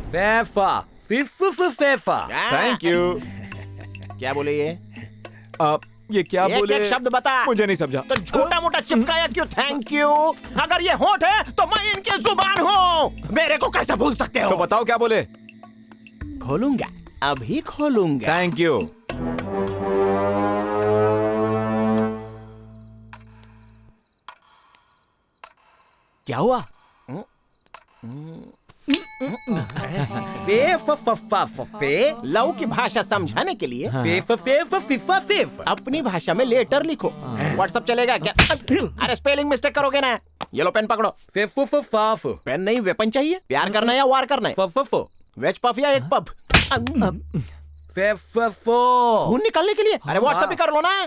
फैफा फैफा। Thank you. क्या बोले ये? आप ये क्या बोले? एक शब्द बता। मुझे नहीं समझा। तो छोटा मोटा चिपकाया क्यों थैंक यू? अगर ये होठ है तो मैं इनकी जुबान हूँ। मेरे को कैसे भूल सकते हो? तो बताओ क्या बोले? खोलूंगा, अभी खोलूंगा। Thank you. क्या हुआ? फे लव की भाषा समझाने के लिए फिफा अपनी भाषा में लेटर लिखो। व्हाट्सएप चलेगा क्या? अरे स्पेलिंग मिस्टेक करोगे ना। ये लो पेन पकड़ो। फाफ पेन नहीं वेपन चाहिए। प्यार करना है या वार करना है? फफो वेज पफ या एक पफ? फैफो खून निकालने के लिए? अरे व्हाट्सएप ही कर लो ना।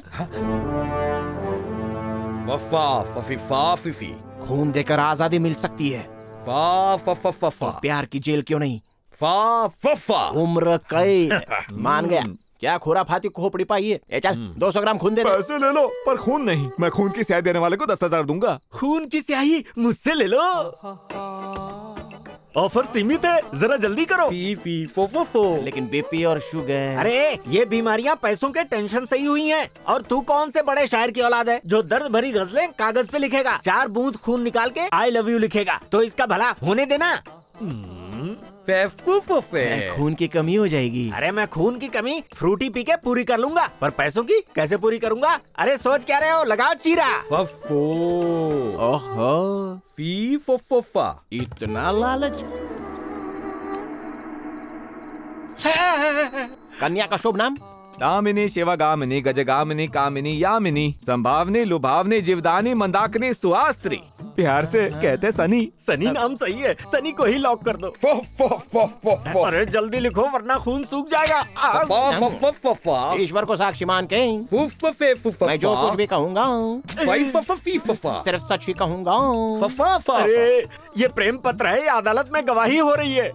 फफा फफिफा फिफी खून देकर आजादी मिल सकती है। फा फफा प्यार की जेल क्यों नहीं? फा फफा उम्र कैद। मान गया। क्या खुराफाती खोपड़ी पाई है? ए चल 200 ग्राम खून दे दे। पैसे ले लो पर खून नहीं। मैं खून की स्याही देने वाले को 10,000 दूंगा। खून की स्याही मुझसे ले लो। ऑफर सीमित है, जरा जल्दी करो। फी फो लेकिन बीपी और शुगर। अरे ये बीमारियां पैसों के टेंशन से ही हुई हैं। और तू कौन से बड़े शायर की औलाद है जो दर्द भरी गजलें कागज पे लिखेगा, 4 बूंद खून निकाल के आई लव यू लिखेगा? तो इसका भला होने देना। खून की कमी हो जाएगी। अरे मैं खून की कमी फ्रूटी पी के पूरी कर लूंगा, पर पैसों की कैसे पूरी करूंगा? अरे सोच क्या रहे हो? लगाओ चीरा। फफो ओहो, फी फफा इतना लालच। कन्या का शुभ नाम? दामिनी, शिवगामिनी, गजगामिनी, कामिनी, यामिनी, संभावनी, लुभावनी, जीवदानी, मंदाकिनी, सुहास्त्री। प्यार से कहते सनी। सनी नाम सही है, सनी को ही लॉक कर दो। अरे जल्दी लिखो वरना खून सूख जाएगा। फफा ईश्वर को साक्षी मान के मैं जो कुछ भी कहूँगा सिर्फ सच ही कहूँगा। अरे ये प्रेम पत्र है, अदालत में गवाही हो रही है।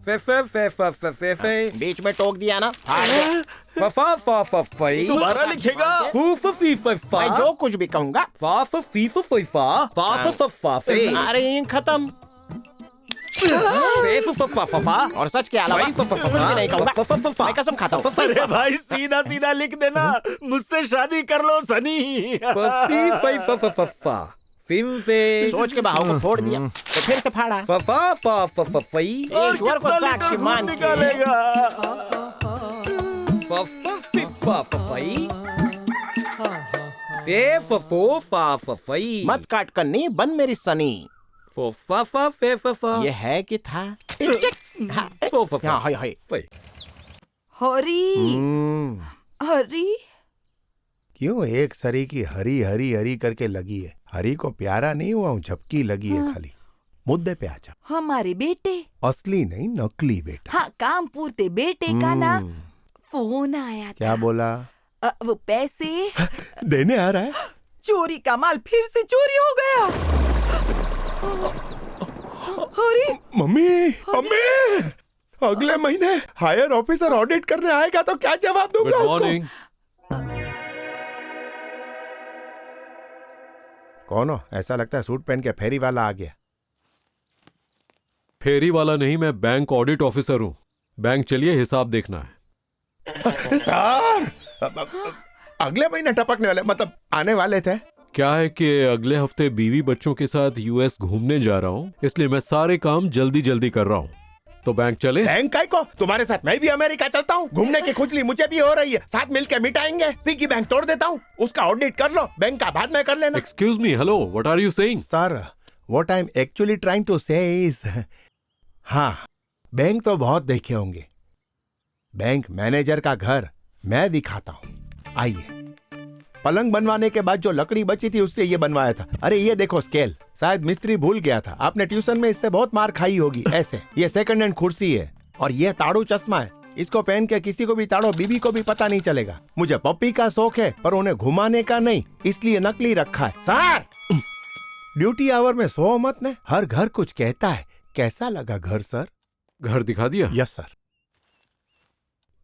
बीच में टोक दिया ना। दोबारा लिखेगा। मैं जो कुछ भी कहूँगा। अरे खत्म। और सच के अलावा कुछ भी नहीं कहूँगा। मैं कसम खाता हूँ। अरे भाई सीधा सीधा लिख देना, मुझसे शादी कर लो सनी। सोच के बहाव को फोड़ दिया तो फिर से फाड़ा। ईश्वर को साक्षी मान के निकालेगा। मत काट करनी बन मेरी सनी। ये है कि था? हरी हरी क्यों एक सरी की हरी हरी हरी करके लगी है? हरी को प्यारा नहीं हुआ हूँ, झपकी लगी है खाली। मुद्दे पे आ जा। हमारे बेटे। असली नहीं नकली बेटा। हाँ, काम पूरते बेटे का ना फोन आया था। क्या बोला? वो पैसे देने आ रहा है। चोरी का माल फिर से चोरी हो गया। हरी मम्मी मम्मी, अगले महीने हायर ऑफिसर ऑडिट करने आएगा तो क्या जवाब दूंगा उसको? कौन हो? ऐसा लगता है सूट पहन के फेरी वाला आ गया। फेरी वाला नहीं, मैं बैंक ऑडिट ऑफिसर हूँ। बैंक चलिए, हिसाब देखना है। सर अगले महीने टपकने वाले, मतलब आने वाले थे। क्या है कि अगले हफ्ते बीवी बच्चों के साथ यूएस घूमने जा रहा हूँ, इसलिए मैं सारे काम जल्दी जल्दी कर रहा हूँ। तो बैंक चले? बैंक काय को? तुम्हारे साथ मैं भी अमेरिका चलता हूँ। घूमने की खुजली मुझे भी हो रही है, साथ मिलकर मिटाएंगे। पिगी बैंक तोड़ देता हूँ, उसका ऑडिट कर लो, बैंक का बाद में कर लेना। Excuse me, hello, what are you saying? Sir what I am actually trying to say is, हाँ बैंक तो बहुत देखे होंगे। बैंक मैनेजर का घर मैं दिखाता हूँ, आइए। पलंग बनवाने के बाद जो लकड़ी बची थी उससे ये बनवाया था। अरे ये देखो स्केल, शायद मिस्त्री भूल गया था। आपने ट्यूशन में इससे बहुत मार खाई होगी। ऐसे ये सेकंड हैंड कुर्सी है और ये ताड़ू चश्मा है। इसको पहन के किसी को भी ताड़ो, बीबी को भी पता नहीं चलेगा। मुझे पप्पी का शौक है पर उन्हें घुमाने का नहीं, इसलिए नकली रखा है। सर ड्यूटी आवर में सो मत ने, हर घर कुछ कहता है। कैसा लगा घर सर? घर दिखा दिया? Yes sir.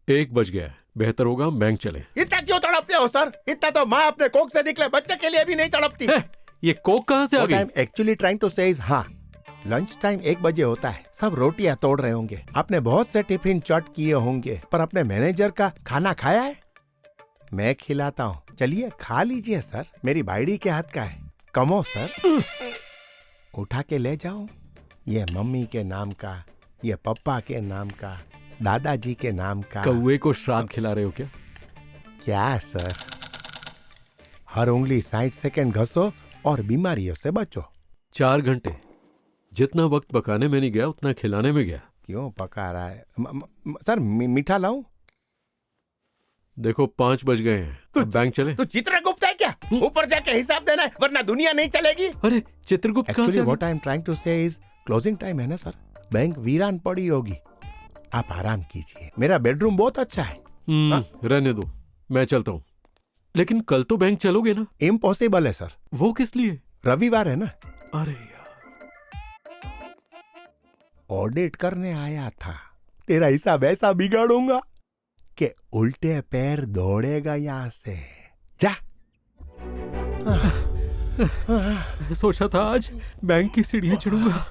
1 बज गया है, बेहतर होगा हम बैंक चले। इतना क्यों तड़पते हो सर? इतना तो माँ अपने कोख से निकले बच्चे के लिए भी नहीं तड़पती। ये कोक कहाँ से आ गई? Actually trying to say is, हाँ लंच टाइम 1 बजे होता है, सब रोटियां तोड़ रहे होंगे। आपने बहुत से टिफिन चट किए होंगे, पर अपने मैनेजर का खाना खाया है? मैं खिलाता हूँ, चलिए खा लीजिए सर, मेरी भाईडी के हाथ का है। कमो सर, उठा के ले जाओ। ये मम्मी के नाम का, ये पप्पा के नाम का, दादाजी के नाम का। कौवे को श्राद्ध खिला रहे हो क्या? क्या सर, हर उंगली 60 सेकंड घसो और बीमारियों से बचो। 4 घंटे, जितना वक्त पकाने में नहीं गया उतना खिलाने में गया। क्यों पका रहा है? सर मीठा लाऊं? देखो 5 बज गए हैं, अब बैंक चले। तू चित्रगुप्त है क्या? ऊपर जाके हिसाब देना है, वरना दुनिया नहीं चलेगी। अरे चित्रगुप्त कहाँ से एक्चुअली आ what I am trying to say is closing time है ना सर, बैंक वीरान पड़ी होगी, आप आराम कीजिए। मेरा बेडरूम बहुत अच्छा है। रहने दो, मैं चलता हूँ। लेकिन कल तो बैंक चलोगे ना? इम्पॉसिबल है सर। वो किस लिए? रविवार है ना। अरे यार, ऑडिट करने आया था, तेरा हिसाब ऐसा बिगाड़ूंगा कि उल्टे पैर दौड़ेगा यहाँ से। जा। सोचा था आज बैंक की सीढ़ियां चढ़ूंगा,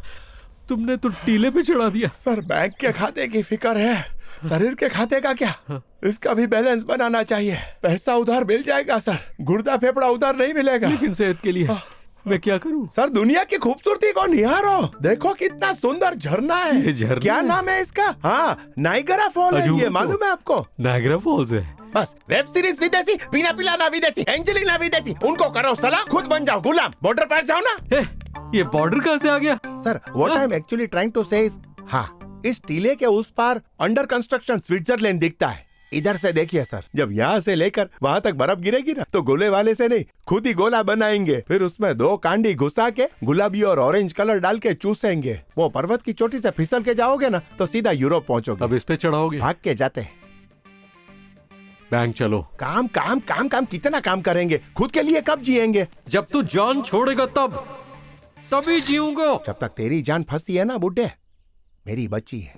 तुमने तो टीले पे चढ़ा दिया। सर बैंक के खाते की फिक्र है, शरीर के खाते का क्या? इसका भी बैलेंस बनाना चाहिए। पैसा उधार मिल जाएगा सर, गुर्दा फेफड़ा उधार नहीं मिलेगा। लेकिन सेहत के लिए मैं क्या करूं? सर दुनिया की खूबसूरती को निहारो, देखो कितना सुंदर झरना है। ये झरना क्या है? नाम है इसका? हाँ, नाइगरा फॉल है, अजूबा ये तो। मालूम है आपको? नायग्रा फॉल्स है। बस वेब सीरीज विदेशी, पीना पिलाना विदेशी, एंजेलिना विदेशी, उनको करो सलाम, खुद बन जाओ गुलाम, बॉर्डर पर जाओ ना। ये बॉर्डर कहाँ से आ गया? Sir what I am actually trying to say is, हाँ, इस टीले के उस पार अंडर कंस्ट्रक्शन स्विट्जरलैंड दिखता है। इधर से देखिए सर, जब यहाँ से लेकर वहाँ तक बर्फ गिरेगी ना, तो गोले वाले से नहीं, खुद ही गोला बनाएंगे, फिर उसमें 2 कांडी घुसा के गुलाबी और ऑरेंज कलर डाल के चूसेंगे। वो पर्वत की चोटी से फिसल के जाओगे ना, तो सीधा यूरोप पहुंचोगे। अब इस पे चढ़ाओगे? भाग के जाते हैं। बैंक चलो। काम काम काम काम, कितना काम करेंगे? खुद के लिए कब जिएंगे? जब तू जान छोड़ेगा तभी जीऊंगा। जब तक तेरी जान फंसी है ना बुड्ढे, मेरी बच्ची है।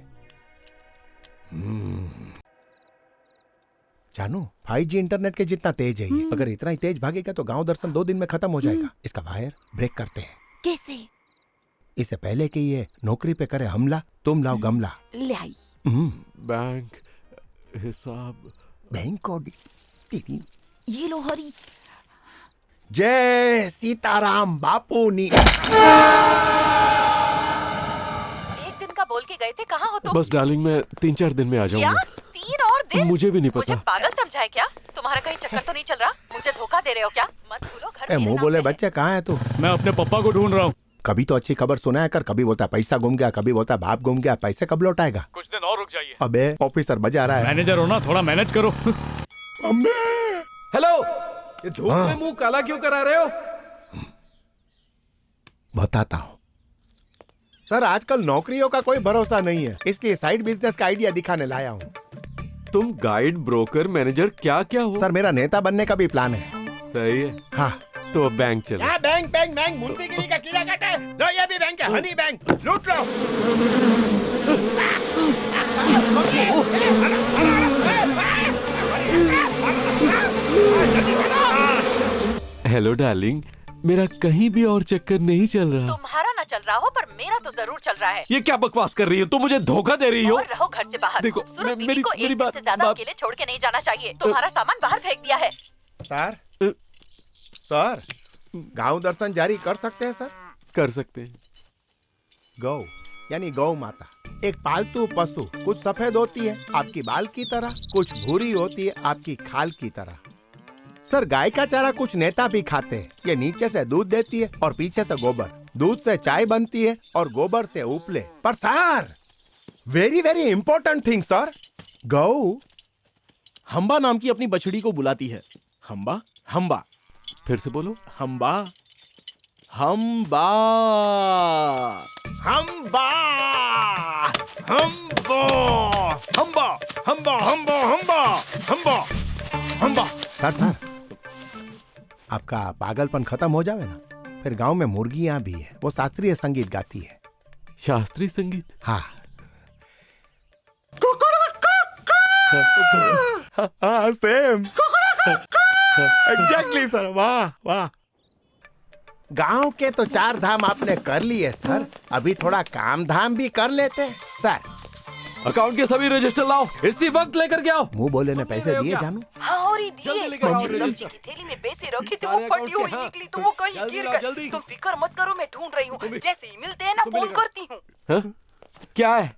जानू 5G इंटरनेट के जितना तेज है ये, अगर इतना ही तेज भागेगा तो गांव दर्शन 2 दिन में खत्म हो जाएगा। इसका वायर ब्रेक करते हैं। कैसे? इससे पहले कि ये नौकरी पे करे हमला, तुम लाओ गमला। ले आई। बैंक हिसाब, बैंक को तेरी। ये लो हरी। जय सीताराम बापू नी। एक दिन का बोल के गए थे, कहाँ हो तुम? बस डार्लिंग मैं 3-4 दिन में आ क्या जाऊंगा। 3 और दिन? मुझे भी नहीं मुझे पता। पागल समझा है क्या? तुम्हारा कहीं चक्कर तो नहीं चल रहा? मुझे धोखा दे रहे हो क्या? मत भूलो घर मेरे मुंह नाम बोले पे है। बच्चे कहाँ है तू? मैं अपने पापा को ढूंढ रहा हूँ। कभी तो अच्छी खबर सुनाया कर, कभी बोलता पैसा गुम गया, कभी बोलता बाप गुम गया। पैसे कब लौटाएगा? कुछ दिन और रुक जाइए। अबे ऑफिसर बजा रहा है। मैनेजर हो ना, थोड़ा मैनेज करो। हेलो, ये धूप में मुंह काला क्यों करा रहे हो? बताता हूँ सर, आजकल नौकरियों का कोई भरोसा नहीं है, इसलिए साइड बिजनेस का आइडिया दिखाने लाया हूँ। तुम गाइड, ब्रोकर, मैनेजर क्या क्या हो? सर मेरा नेता बनने का भी प्लान है। सही है, हाँ, तो अब बैंक चलो। क्या बैंक बैंक बैंक, मुंशीगिरी का कीड़ा काटा है। लो ये भी बैंक है, हनी बैंक, लूट लो। हेलो डार्लिंग, मेरा कहीं भी और चक्कर नहीं चल रहा। तुम्हारा ना चल रहा हो, पर मेरा तो जरूर चल रहा है। ये क्या बकवास कर रही हो? तुम मुझे धोखा दे रही हो। और रहो घर से बाहर। देखो, खूबसूरत बीवी मेरी- को मेरी एक दिन बात- से ज्यादा बात- अकेले छोड़ के नहीं जाना चाहिए। तुम्हारा सामान बाहर फेंक दिया है। सर सर गांव दर्शन जारी कर सकते हैं सर? कर सकते हैं। गौ यानी गौ माता एक पालतू पशु, कुछ सफेद होती है आपकी बाल की तरह, कुछ भूरी होती है आपकी खाल की तरह। सर गाय का चारा कुछ नेता भी खाते हैं। ये नीचे से दूध देती है और पीछे से गोबर, दूध से चाय बनती है और गोबर से उपले। पर sir very very important thing sir, गौ हम्बा नाम की अपनी बछड़ी को बुलाती है। हम्बा हम्बा, फिर से बोलो। हम्बा हम्बा हम्बा हम्बो हम्बा हम्बा हम्बा हम्बा हम्बा हम्बा। सर आपका पागलपन खत्म हो जावे ना, फिर गांव में मुर्गियां भी है, वो शास्त्रीय संगीत गाती है। शास्त्रीय संगीत? हाँ हाँ सेम एग्जैक्टली सर, वाह वाह। गांव के तो 4 धाम आपने कर लिए सर, अभी थोड़ा काम धाम भी कर लेते सर। अकाउंट के सभी रजिस्टर लाओ, इसी वक्त लेकर के आओ। मुंह बोले ने पैसे दिए जानू? हाँ और ही दिए। मुझे सब्जी की थैली में पैसे रखे थे, वो फटी हुई निकली तो वो कहीं गिर गई। तुम फिक्र मत करो, मैं ढूंढ रही हूँ। जैसे ही मिलते हैं ना फोन करती हूँ। क्या है?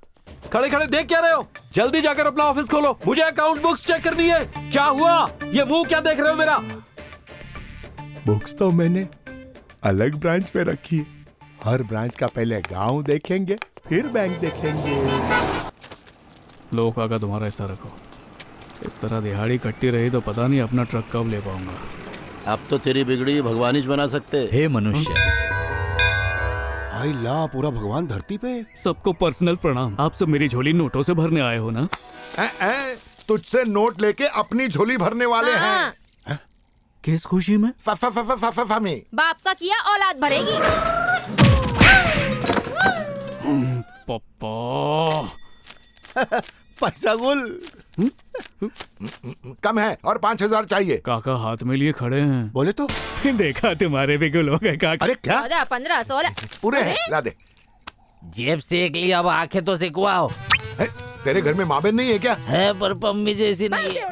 खड़े खड़े देख क्या रहे हो? जल्दी जाकर अपना ऑफिस खोलो, मुझे अकाउंट बुक्स चेक करनी है। क्या हुआ? ये मुंह क्या देख रहे हो मेरा? बुक्स तो मैंने अलग ब्रांच पे रखी है। हर ब्रांच का पहले गांव देखेंगे, फिर बैंक देखेंगे। लो काका, तुम्हारा हिस्सा रखो। इस तरह दिहाड़ी कटती रही तो पता नहीं अपना ट्रक कब ले पाऊंगा। अब तो तेरी बिगड़ी भगवान ही बना सकते। हे मनुष्य, आई ला, पूरा भगवान धरती पे। सबको पर्सनल प्रणाम। आप सब मेरी झोली नोटों से भरने आए हो ना? तुझसे नोट लेके अपनी झोली भरने वाले हैं। किस खुशी में? में बाप का किया औलाद भरेगी। पापा पैसा गुल कम है और 5,000 चाहिए। काका हाथ में लिए खड़े हैं। बोले तो देखा, तुम्हारे भी गुल हो गए काका। अरे क्या 14, 15, 16 पूरे हैं, ला दे। जेब सेक लिया, अब आंखें तो सिकवाओ। तेरे घर में माँ बहन नहीं है क्या? है पर पम्मी जैसी नहीं है।